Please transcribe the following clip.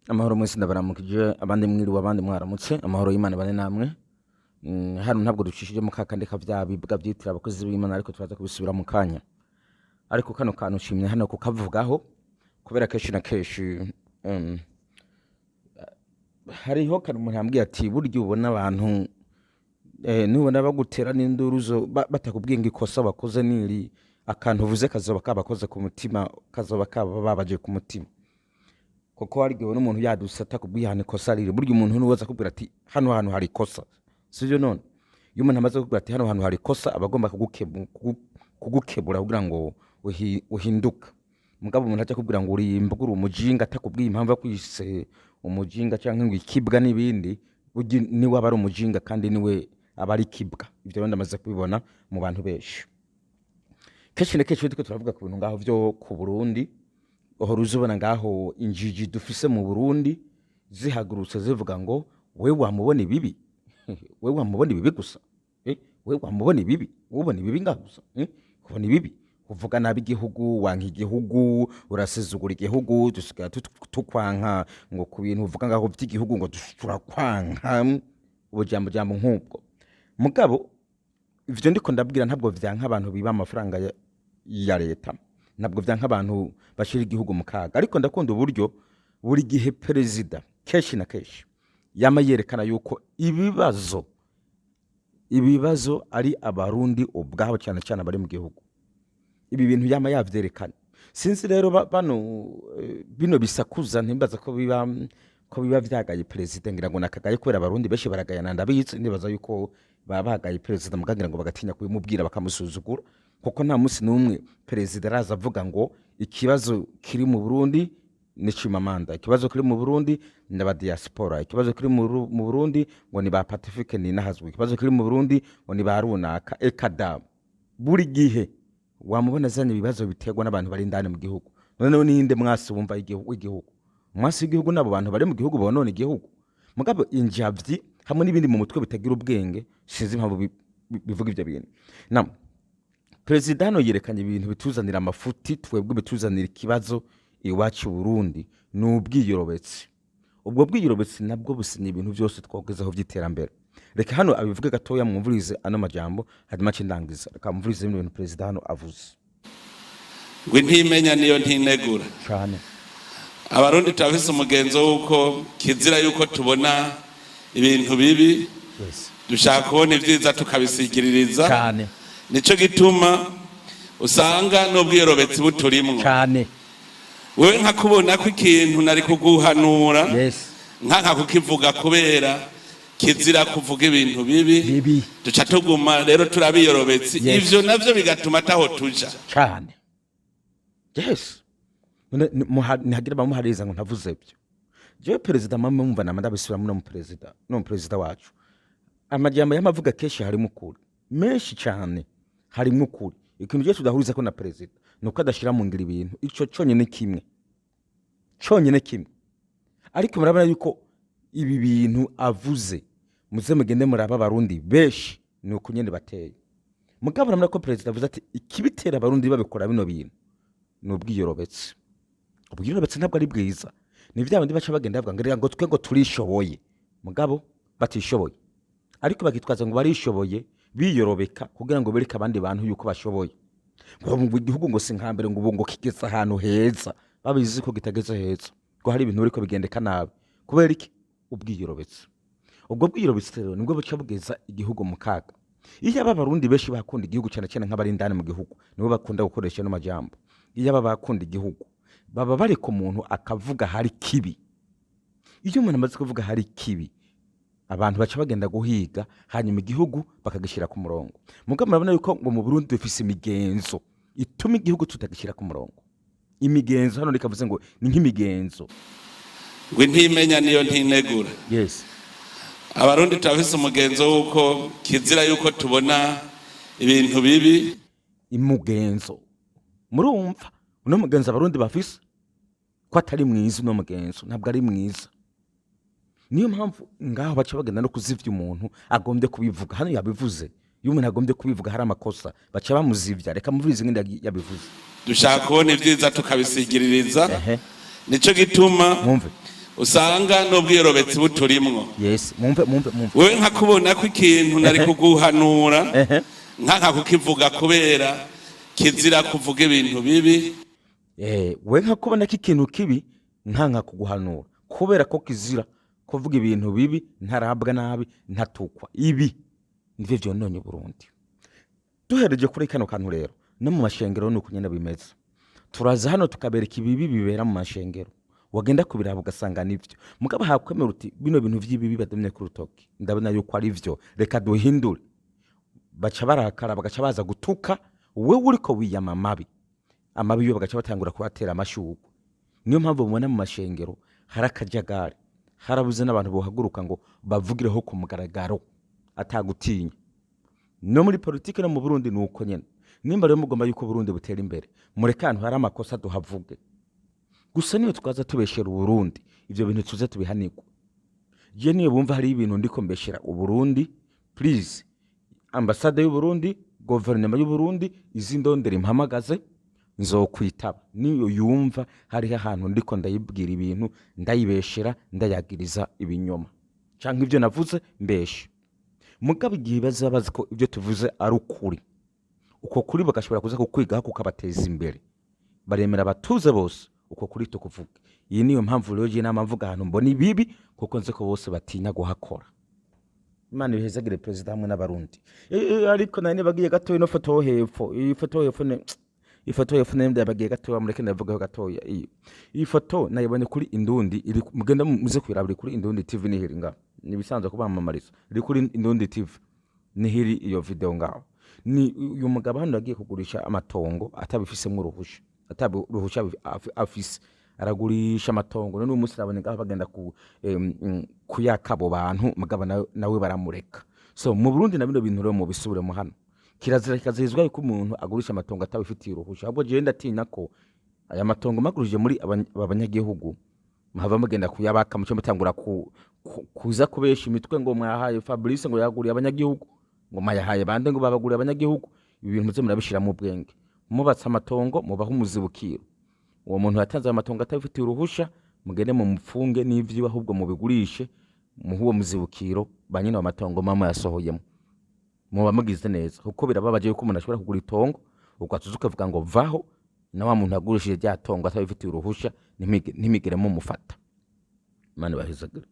Amahoro mwese ndabaramukije abandi mwiriwe abandi mwaramutse amahoro y'Imana bane namwe. Hano ntabwo ducishije mu kakandi kavya bibwa byitira abakozi b'Imana ariko turaza kubisubira mu kanya. Ariko kano kantu ushimye hano kukavugaho kubera kenshi na kenshi hariho kanu umuntu yambwiye ati burya ubona abantu nubona bagutera n'induruzo batakubwiye ngo ikosa bakoze niri akantu uvuze kazoba kabakoze ku mutima kazoba babaje ku mutima. Koko harigiwe n'umuntu yadusata kubwihana ikosa riri burya umuntu nuwaza kubwira ati hano hantu hari ikosa sivyo none iyo umuntu amaze kubwira ati hano hantu hari ikosa abagomba kugukebura kugira ngo uhinduka. Mugabo umuntu aje kubwira ngo uri imbuguru umujinga atakubwiye impamvu akwise umujinga cyangwa ngo ikibwa n'ibindi burya ni waba ari umujinga kandi niwe abari kibwa. Ivyo rero ndamaze kubibona mu bantu benshi kenshi na kenshi turavuga ku bintu ngaho vyo ku Burundi. Ohora uzubona ngaho injiji dufise mu Burundi zihagurutse zivuga ngo we wamubona ibibi we wamubona ibibi gusa we wamubona ibibi ubona ibibi ngaho gusa kubona ibibi uvuga nabi igihugu wanka igihugu urasezugura igihugu dusigaye tukwanka ngo ku bintu uvuga ngaho by'igihugu ngo turakwanka ubujambo nk'ubwo. Mugabo ivyo ndiko ndabwira ntabwo vyanka abantu biba amafaranga ya leta ntabwo vyanka abantu bashira igihugu mu kaga ariko ndakunda uburyo buri gihe perezida keshi na keshi yama yerekana yuko ibibazo ari abarundi ubwabo cyane cyane bari mu gihugu. Ibi bintu yama yavyerekana sinzi rero bino bisakuza ntimbaza ko biba vyagaye perezida ngira ngo nakagaye kubera abarundi benshi baragayana ndabizi nibaza yuko babagaye perezida mugangira ngo bagatinya kubimubwira bakamusuzugura kuko nta musi numwe perezida araza avuga ngo ikibazo kiri mu Burundi ni Chimamanda, ikibazo kiri mu Burundi ndaba diaspora, ikibazo kiri mu Burundi ngo ni ba Pacifique ni nahazwe, ikibazo kiri mu Burundi ngo ni ba runaka ekada. Buri gihe wamubona zanye ibibazo biterwa n'abantu bari ndane mu gihugu. Noneho ninde mwasi wumva igihugu mwasi igihugu nabo bantu bari mu gihugu bonone igihugu. Mugabo injavyi hamwe n'ibindi mu mutwe bitagira ubwenge sinzi impamvu bivuga ivyo bintu. Na Perezida hano yerekanye ibintu bituzanira amafuti twebwe bituzanira ikibazo iwacu Burundi n'ubwiyorobetse. Ubwo bwiyorobetse nabwo businya ibintu byose twogezaho by'iterambere. Reka hano abivuge gatoya mwumvurize ano majambo hanyuma cindangiza reka mwumvurize ibintu perezida hano avuze. Ngwe ntimenya niyo ntinegura Cyane. Abarundi tafise umugenzo wuko kizira yuko tubona ibintu bibi dushaka kubona ivyiza tukabisigiririza cyane. Nico gituma usanga n'ubwiyorobetse buturimwo Cyane. wewe nkakubona ko ikintu nari kuguhanura nkanka kukivuga kubera kizira kuvuga ibintu bibi duca tuguma rero turabiyorobetse ivyo navyo bigatuma taho tuja cyane. Nihagira bamuhariza ngo ntavuze ibyo. Je perezida mama mumva namandabisubira mu perezida no perezida wacu amajyamba yamavuga keshi harimo ukuri menshi cyane harimo ukuri. Ikintu cyo tudahuriza ko na perezida nuko adashira mu ngira ibintu ico cyonyene kimwe ariko murabona yuko ibi bintu avuze muze mugende muraba abarundi benshi nuko nyene bateye. Mugabo namna ko perezida avuze ati ikibitera abarundi babikora bino bintu n'ubwiyorobetse. Ubwiyorobetse ntabwo ari bwiza ni vyabandi baca bagenda bavuga ngo twe ngo turishoboye mugabo batishoboye ariko bagitwaza ngo barishoboye biyorobeka kugira ngo bereke abandi bantu yuko bashoboye. Ngo igihugu ngo sinkambere ngo ubungo kigeza ahantu heza babizi ko kitageze heza ngo hari ibintu biriko bigendeka nabi kubera iki ubwiyorobetse. Ubwo bwiyorobetse rero nibwo buca bugeza igihugu mu kaga. Iyo abarundi benshi bakunda igihugu cyane cyane nk'abari ndane mu gihugu nibo bakunda gukoresha no majambo. Iyo bakunda igihugu baba bari ku muntu akavuga hari kibi. Iyo umuntu amaze kuvuga hari kibi abantu baca bagenda guhiga hanyuma igihugu bakagishira ku murongo. Mugabo murabona yuko ngo mu Burundi dufise imigenzo ituma igihugu tutagishira ku murongo. Imigenzo hano rikavuze ngo ni nk'imigenzo. Ngwe ntimenya niyo ntinegura. Abarundi tafise umugenzo wuko kizira yuko tubona ibintu bibi imugenzo. Murumva uno mugenzo abarundi bafise ko atari mwiza uno mugenzo ntabwo ari mwiza. Niyo mpamvu ngaho baca bagenda no kuzivya umuntu agombye kubivuga hano yabivuze. Iyo umuntu agombye kubivuga hari amakosa baca bamuzivya reka muvurize ngende yabivuze. Dushaka kubona ivyiza tukabisigiririza nico gituma usanga n'ubwiyerobetsi buturimwo. Yes, mumve. Wewe nkakubona ko ikintu nari kuguhanura nkanka kukivuga kubera kizira kuvuga ibintu bibi. We nkakubona ko ikintu kibi nkanka kuguhanura kubera ko kizira kuvuga ibintu bibi, ntarabwa nabi, ntatukwa. Ibi nivyo vyononye Burundi. Duhereje kuri kano kantu rero, no mu mashengero nuko nyene bimeze. Turaza hano tukabereka ibibi bibera mu mashengero, wagenda kubiraba ugasanga nivyo. Mugabo hakwemera uti bino bintu vy'ibibi badumye ku rutoki, ndabona yuko ari vyo, reka duhindure. Baca barakara bagaca baza gutuka, wewe uriko wiyama amabi yo bagaca batangura kubatera amashurwe. Niyo mpamvu mubona mu mashengero harakajagari, harabuze n'abantu bohaguruka ngo bavugireho ku mugaragaro atagutinya. No muri politike no mu Burundi nuko nyene. Nimba rero mugomba yuko Burundi butera imbere, mureka ahantu hari amakosa duhavuge. Gusa niyo twaza tubeshera Burundi, ivyo bintu tuze tubihanirwa. Je niyo bumva hari ibintu ndiko mbeshera Burundi, please ambassade y'u Burundi, gouvernement y'u Burundi, izindondera impamagaze nzokwitaba. Niyo yumva hari ahantu ndiko ndayibwira ibintu, ndayibeshera, ndayagiriza ibinyoma canke ivyo navuze mbeshe. Mugabo igihe bazabaza ko ivyo tuvuze ari ukuri, uko kuri bagashobora kuza kukwigaho kukabateza imbere, baremera abatuze bose uko kuri tukuvuga. Iyi niyo mpamvu rero je n'amavuga ahantu mbona ibibi, kuko nze ko bose batinya guhakora. Imana ihezagire president hamwe n'abarundi. Ariko nane bagiye gatoya no foto hepfo, iyi foto hepfo ne ifoto yefune ndabagiye gatoya mureke ndavugaho gatoya. Iyi foto nayibonye kuri Indundi, iri mugenda muze kwirabira kuri Indundi TV nihiri ngaho. Nibisanzwe kubamamariza iri kuri Indundi TV nihiri iyo video ngaho. Ni uyu mugabo hano yagiye kugurisha amatongo atabifisemo uruhusha, atabiruhusha afise, aragurisha amatongo. None umunsi nabone ngaho bagenda kuyakabo bantu, mugabo nawe baramureka. So mu Burundi na bino bintu rero mu bisubire mu hano kirazira kikazizwa yuko umuntu agurisha amatongo atabifitiye uruhusha. Ahubwo je ndatinya ko aya matongo magurije muri abanyagihugu mahava mugenda kuyabaka mucyo mutangura kuza kubesha imitwe ngo mwahaye Fabrice ngo yaguriye abanyagihugu, ngo mayahaye bande ngo babaguriye abanyagihugu. Ibi bintu muze murabishira mu bwenge, mubatsa amatongo mubaho umuzibukiro. Uwo muntu yatanze amatongo atabifitiye uruhusha mugende mu mupfunge n'ivyo, ahubwo mubigurishe muhuwo muzibukiro banyine amatongo mama yasohoyemo. Muba mugize neza, kuko birababaje yuko umuntu ashobora kugura itongo ukatuzuka ukavuga ngo vaho, na wa muntu agurishije rya tongo atabifitiye uruhusha ntimigere mu mufata. Imana bahezagire.